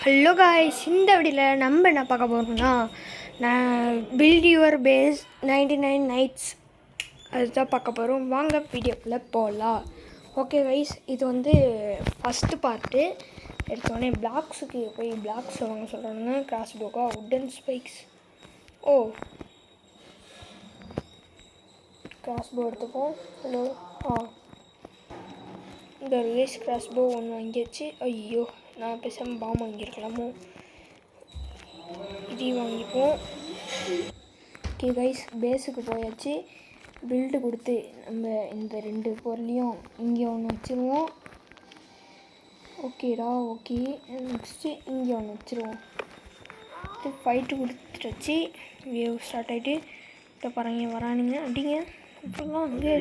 Hello guys, இந்த வீடியோவில் நம்ம என்ன பார்க்க போகிறோம்னா, நான் பில்ட் யுவர் பேஸ் 99 நைட்ஸ் அதுதான் பார்க்க போகிறோம். வாங்க வீடியோக்குள்ளே போகலாம். ஓகே கைஸ், இது வந்து ஃபஸ்ட்டு பார்ட்டு. எடுத்தோடனே பிளாக்ஸுக்கு போய் பிளாக்ஸ் வாங்க சொல்கிறானுங்க. கிராஸ் போக்கா உட்டன் ஸ்பைக்ஸ். ஓ, கிராஸ் போ எடுத்துப்போம். ஹலோ, இந்த ரேஸ் கிராஸ் போ ஒன்று வாங்கியாச்சு. ஐயோ, நான் பேசாமல் பாம்பு வாங்கியிருக்கலாமோ. இதையும் வாங்கிப்போம். ஓகே கைஸ், பேஸுக்கு போயாச்சு. பில்டு கொடுத்து நம்ம இந்த ரெண்டு பொருளையும் இங்கே ஒன்று வச்சுருவோம். ஓகேடா, ஓகே. நெக்ஸ்ட்டு இங்கே ஒன்று வச்சுருவோம். ஃபைட்டு கொடுத்துட்டு வேவ் ஸ்டார்ட் ஆகிட்டு இப்போ பாருங்க வரானுங்க. அடிங்க இப்போலாம் அங்கே.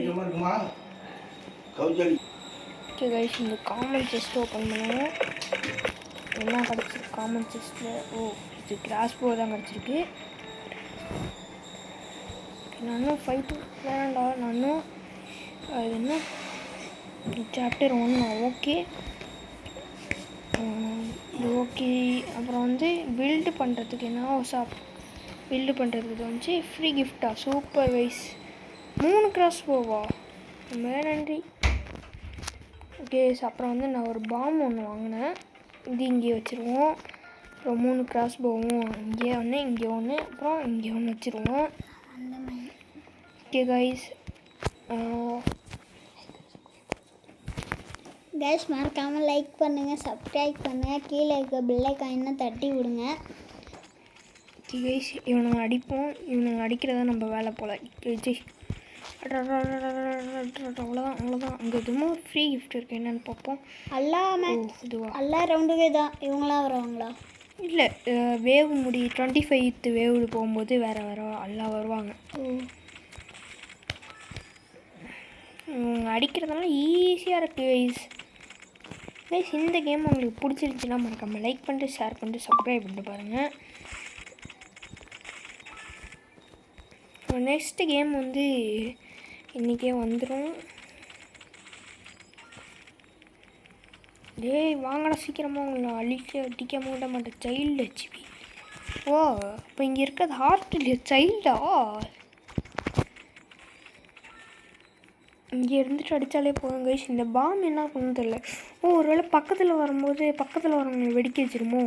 ஓகே கைஸ், இந்த காமன் செஸ்ட் ஓப்பன் பண்ணுவோம். என்ன கிடச்சிருக்கு காமன் செஸ்ட்டில்? ஓ, இது கிராஸ் போ தான் கிடச்சிருக்கு. நானும் ஃபைட்டு வேணாண்டா. நானும் அது என்ன சாப்டர் 1 ஓகே. இது ஓகே. அப்புறம் வந்து பில்டு பண்ணுறதுக்கு என்ன பில்டு பண்ணுறதுக்கு வந்து ஃப்ரீ கிஃப்டா? சூப்பர் வைஸ் 3 கிராஸ் போவா? ரொம்ப நன்றி. ஓகே, அப்புறம் வந்து நான் ஒரு பாம் ஒன்று வாங்கினேன். இது இங்கே வச்சுருவோம். அப்புறம் 3 கிராஸ் போவோம். இங்கே ஒன்று, இங்கே ஒன்று, அப்புறம் இங்கே ஒன்று வச்சுருவோம். ஓகே கைஸ், மறக்காமல் லைக் பண்ணுங்கள், சப்ஸ்கிரைப் பண்ணுங்கள், கீழே இருக்க பெல் ஐகானை தட்டி விடுங்க. ஓகே கைஸ், இவனுங்க அடிப்போம். இவனுங்க அடிக்கிறதா நம்ம வேலை போல். அவ்வளோதான். அங்கே எதுவும் ஃப்ரீ கிஃப்ட் இருக்குது, என்னென்னு பார்ப்போம். எல்லா ரவுண்டுக்கே தான் இவங்களாம் வருவாங்களா? இல்லை, வேவ் 25th வேவு போகும்போது வேறு எல்லாம் வருவாங்க. அடிக்கிறதுனால ஈஸியாக இருக்குது கைஸ். இந்த கேம் உங்களுக்கு பிடிச்சிருந்துச்சுன்னா மறக்காமல் லைக் பண்ணிட்டு, ஷேர் பண்ணிட்டு, சப்ஸ்கிரைப் பண்ணிட்டு பாருங்கள். நெக்ஸ்ட் கேம் வந்து இன்றைக்கே வந்துடும். டேய் வாங்கடா சீக்கிரமாக, உங்களை அடிக்க மாட்டேன். Child HP. ஓ, இப்போ இங்கே இருக்கிறது ஹார்ட் இல்லையா? சைல்டா? இங்கே இருந்துட்டு அடித்தாலே போதும் கைஸ். இந்த பாம் என்ன பண்ணணும் தெரியல. ஓ, ஒருவேளை பக்கத்தில் வரவங்க வெடிக்க வச்சிருமோ?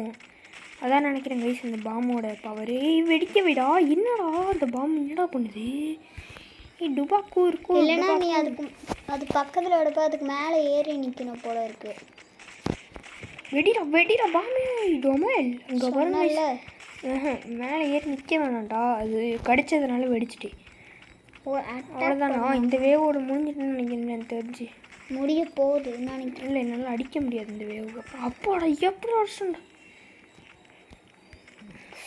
அதான் நினைக்கிறேன் கைஸ், இந்த பாமோட பவர். வெடிக்க விடா. என்னடா அந்த பாம் என்னடா பண்ணுது? டுபாக்கூ இருக்கும். இல்லைன்னா நீ அது பக்கத்தில் எடுப்ப, அதுக்கு மேலே ஏறி நிற்கணும் போல இருக்கு. வெடிடா பாமே. டொமேல் அங்கே பாருங்க. மேலே ஏறி நிற்க வேணாம்டா, அது கடிச்சதுனால வெடிச்சிட்டு. ஓ, அவ்வளோதானா? இந்த வேவோட முடிஞ்சிட்டுன்னு நினைக்கிறேன். எனக்கு தெரிஞ்சு முடிய போகுது. நான் இல்லை, என்னால் அடிக்க முடியாது இந்த வேவுக்கு. அப்போடா எப்படி அடிச்சுண்டா?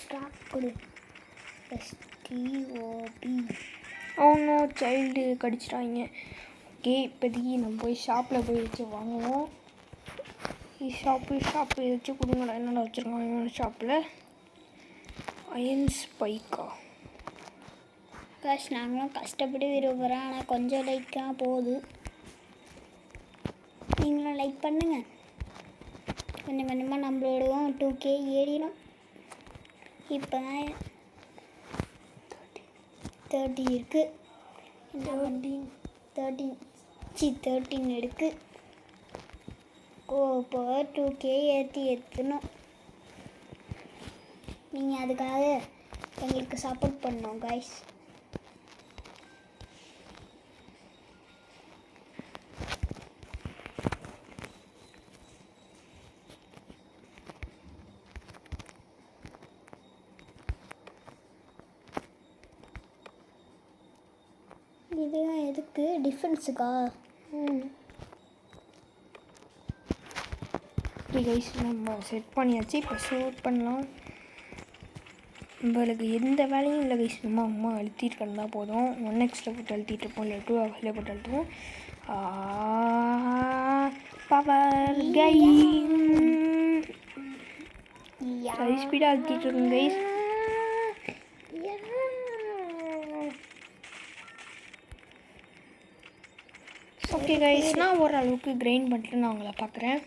ஸ்டாப் கொடு. STOP. அவனோ சைல்டு கடிச்சிட்டாங்க. ஓகே, இப்போதைக்கு நம்ம போய் ஷாப்பில் போய் வச்சு வாங்குவோம். ஷாப்பு வச்சு கொடுங்கடா. என்னடா வச்சுருக்காங்க ஷாப்பில்? அயன் ஸ்பைக்கா? காசு நாங்களும் கஷ்டப்பட்டு விரும்புகிறோம், ஆனால் கொஞ்சம் லைக்காக போகுது. நீங்களும் லைக் பண்ணுங்கள். கொஞ்சம் கொஞ்சமாக நம்மளோடவும் 2K ஏறிடும். இப்போ 30 இருக்குது. 13 இருக்குது. ஓ, இப்போ 2K ஏற்றணும். நீங்கள் அதுக்காக எங்களுக்கு சப்போர்ட் பண்ணோம் கைஸ். இது எதுக்கு? டிஃபென்ஸுக்கா? கைஸ், நம்ம செட் பண்ணியாச்சு. இப்போ ஷூட் பண்ணலாம். நம்மளுக்கு எந்த வேலையும் இல்லை கைஸ். அம்மா அழுத்திட்டு இருந்தால் போதும். 1x போட்டு அழுத்திட்டு இருப்போம், இல்லை 2x போட்டு அழுத்துவோம். பவர் கேம் ஹை ஸ்பீடாக அழுத்திட்டு இருக்கோம் கைஸ். ஓகே கைஸ், நான் ஓரளவுக்கு கிரைண்ட் பண்ணிட்டு நான் உங்களை பார்க்குறேன்.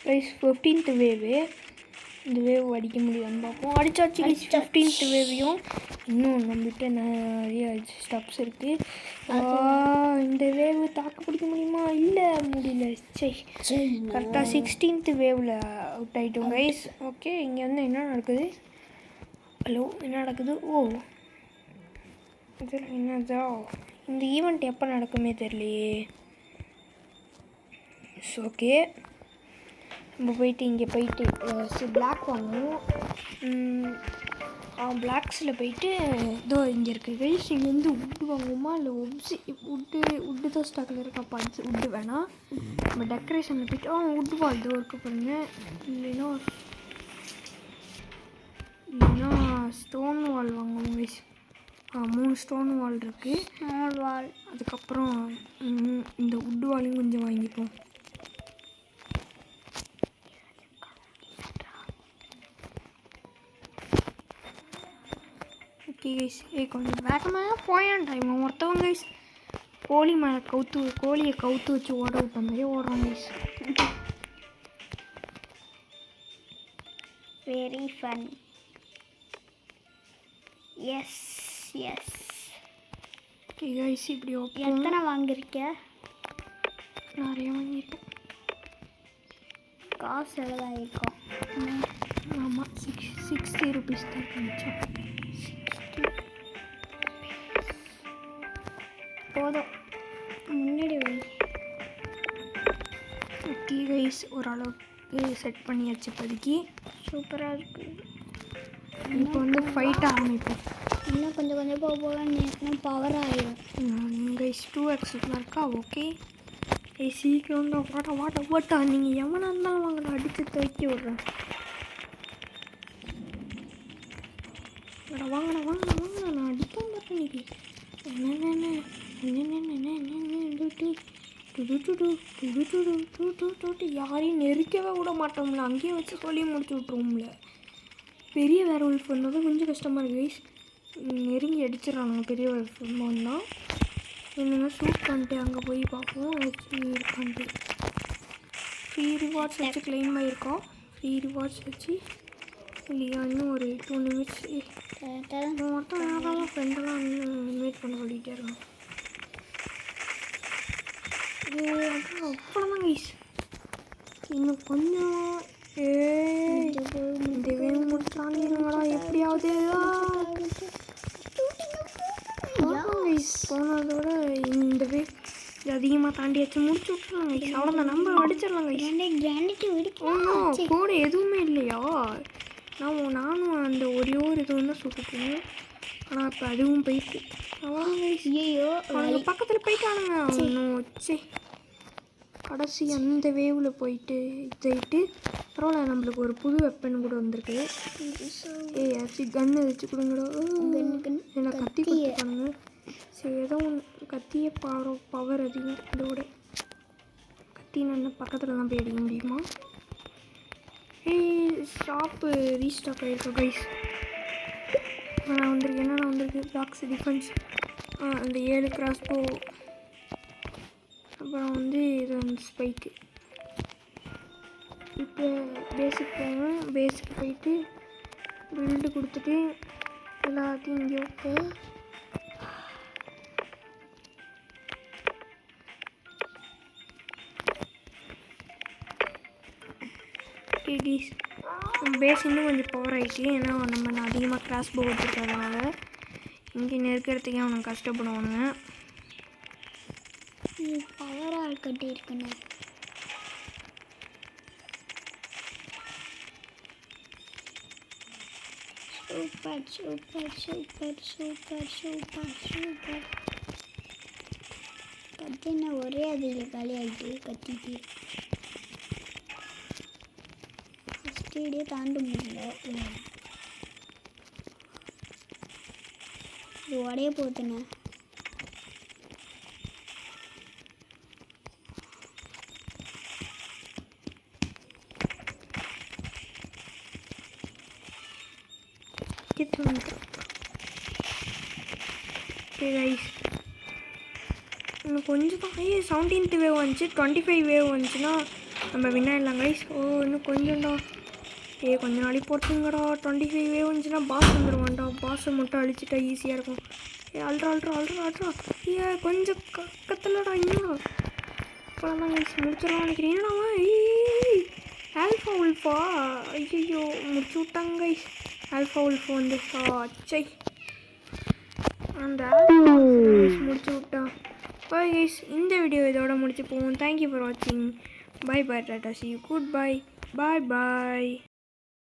கைஸ் 15th வேவு. இந்த வேவ் அடிக்க முடியும்னு பார்ப்போம். அடிச்சாச்சு கைஸ் 15th வேவையும். இன்னும் நம்மகிட்ட நிறைய ஸ்டெப்ஸ் இருக்குது. இந்த வேவ் தாக்கு பிடிக்க முடியுமா? இல்லை முடியல. சரி கரெக்டாக 16th வேவில் அவுட் ஆகிட்டோம் கைஸ். ஓகே, இங்கே வந்து என்ன நடக்குது? ஹலோ, என்ன நடக்குது? ஓ, இதில் என்னதா? இந்த ஈவெண்ட் எப்போ நடக்குமே தெரியலையே. ஓகே, நம்ம போயிட்டு இங்கே போயிட்டு பிளாக் வாங்கணும். பிளாக்ஸில் போயிட்டு இதோ இங்கே இருக்குது கைஸ். இங்கே வந்து உட்டு வாங்குவோமா இல்லை உட்டு தான் ஸ்டாக்கில் இருக்கா? பார்த்து உட்டு வேணாம். நம்ம டெக்கரேஷனில் போயிட்டு உட்டு வால் இதோ இருக்க பாருங்க. இல்லைன்னா ஸ்டோன் வால் வாங்குவோம் கைஸ். 3 ஸ்டோன் வால் இருக்குது. 4 வால். அதுக்கப்புறம் இந்த உட்டு வாலையும் கொஞ்சம் வாங்கிப்போம். ஓகே கைஸ், கொஞ்சம் வேகமாக போயான் டைம் ஒருத்தவங்க கைஸ் கோழியை கவுத்து வச்சு ஓட விட்ட மாதிரி ஓடுறோம் guys. Very fun. Yes yes. Okay guys, இப்படி எத்தனை வாங்கியிருக்க? நிறைய வாங்கியிருக்கேன். காசு எவ்வளோ ஆகிருக்கும்? ஆமாம், 60 rupees தான் இருந்துச்சு. போதும், முன்னாடி வை. ஓகே கைஸ், ஓரளவுக்கு செட் பண்ணியாச்சு இப்போதைக்கு. சூப்பராக இருக்குது. இப்போ வந்து ஃபைட் ஆரம்பிப்போம். இன்னும் கொஞ்சம் போக இன்னும் பவர் ஆகிடும் கைஸ். 2x இருக்கா? ஓகே சீக்கிரம் தான் வாட்டா. நீங்கள் எவனா இருந்தாலும் வாங்கடா, அடித்து துவைக்கி விட்றேன். வாங்கடா, நான் அடிக்காம இருக்கேன். யாரையும் நெருக்கவே விட மாட்டோம்ல, அங்கேயே வச்சு சொல்லி முடிச்சு விட்ருவோம்ல. பெரிய வேற ஒரு ஃபோன் தான் கொஞ்சம் கஷ்டமாக இருக்குது கைஸ். நெருங்கி அடிச்சிடறானுங்க பெரிய ஒரு ஃபோன் தான். என்னங்க ஷூட் பண்ணிட்டு அங்கே போய் பார்ப்போம் இருக்கான்ட்டு. ஃப்ரீ ரிவார்ட்ஸ் வச்சு கிளைம் ஆகிருக்கோம். ஃப்ரீ ரிவார்ட்ஸ் வச்சு இல்லையா? இன்னும் ஒரு 2 minutes மொத்தம் யாராவது ஃப்ரெண்டெல்லாம் இன்வைட் பண்ண சொல்லிகிட்டே இருக்கோம். அவ்வளோதான் கைஸ். இன்னும் கொஞ்சம் இந்த வேணும் முடிச்சாங்களா எப்படியாவது. போனதோட இந்த வே அதிகமாக தாண்டியாச்சு முடிச்சு விட்ருலாம் கைஸ். அவ்வளோதான், நம்ம அடிச்சிடலாம் கைஸ். கூட எதுவுமே இல்லையா? நானும் அந்த ஒரே ஒரு இது வந்து சுட்டுட்டேன். ஆனால் இப்போ அதுவும் போயிட்டு ஐயோ அவங்க பக்கத்தில் போயிட்டானுங்க. இன்னும் வச்சு கடைசி அந்த வேவில் போயிட்டு பரவாயில்ல, நம்மளுக்கு ஒரு புது வெப்பன் கூட வந்திருக்கு. ஆச்சு கன்று வச்சு கொடுங்கடோ. என்ன கத்தி கொடுத்துருக்கானுங்க. சரி, ஏதோ ஒன்று கத்தியே பவர் அதிகம். இதோட கத்தி நான் பக்கத்தில் தான் போய் அடிக்க முடியுமா? ஷாப்பு ரீஸ்டாக் ஆகிருக்கோம் கைஸ். நான் வந்திருக்கு பாக்ஸ் டிஃபென்ஸ், அந்த 7 கிராஸ்போ, அப்புறம் வந்து இது வந்து ஸ்பைக்கு. இப்போ பேசிக் போவேன். பேசிக் போயிட்டு பில்டு கொடுத்துட்டு எல்லாத்தையும் இங்கே வைப்போம். பேஸ் இன்னும் கொஞ்சம் பவர் ஆகிடுச்சு. ஏன்னா நம்ம அதிகமாக கிராஸ் போ வச்சுருக்கிறதுனால இங்கே நெருக்கிறதுக்கே அவனுக்கு கஷ்டப்படுவானுங்க. பவராக கட்டி இருக்குண்ணே. Super super super super super super. கத்தின ஒரே அதில் காலி ஆகிடுது. கத்திட்டு ஃபஸ்ட்டு தாண்ட முடியல. இது உடைய போத்துண்ணே. இன்னும் கொஞ்சம் தான் 17th வேவ் வந்துச்சு. 25 வேவ் வந்துச்சுன்னா நம்ம வின்னாயிடலாம் கைஸ். ஓ இன்னும் கொஞ்சம்டா. கொஞ்ச நாளைக்கு பொறுத்துங்கடா. 25 வந்துச்சுன்னா பாஸ் வந்துடுவான்டா. பாஸை மட்டும் அழிச்சிட்டா ஈஸியாக இருக்கும். அல்ட்ரா கொஞ்சம் கத்தலடா இன்னும். அப்புறம் தான் கைஸ் முடிச்சிடலாம் நினைக்கிறேன். என்னடா ஆல்ஃபா உல்ஃபா, ஐயோ முடிச்சு விட்டாங்க கைஸ். ஆல்ஃபா உல்ஃபா வந்து அச்சை அந்த ஆல்ஃபா முடிச்சு விட்டான். பாய் கைஸ், இந்த வீடியோ இதோட முடிச்சு போவோம். தேங்க்யூ ஃபார் வாட்சிங். Bye tata, see you, good bye, bye.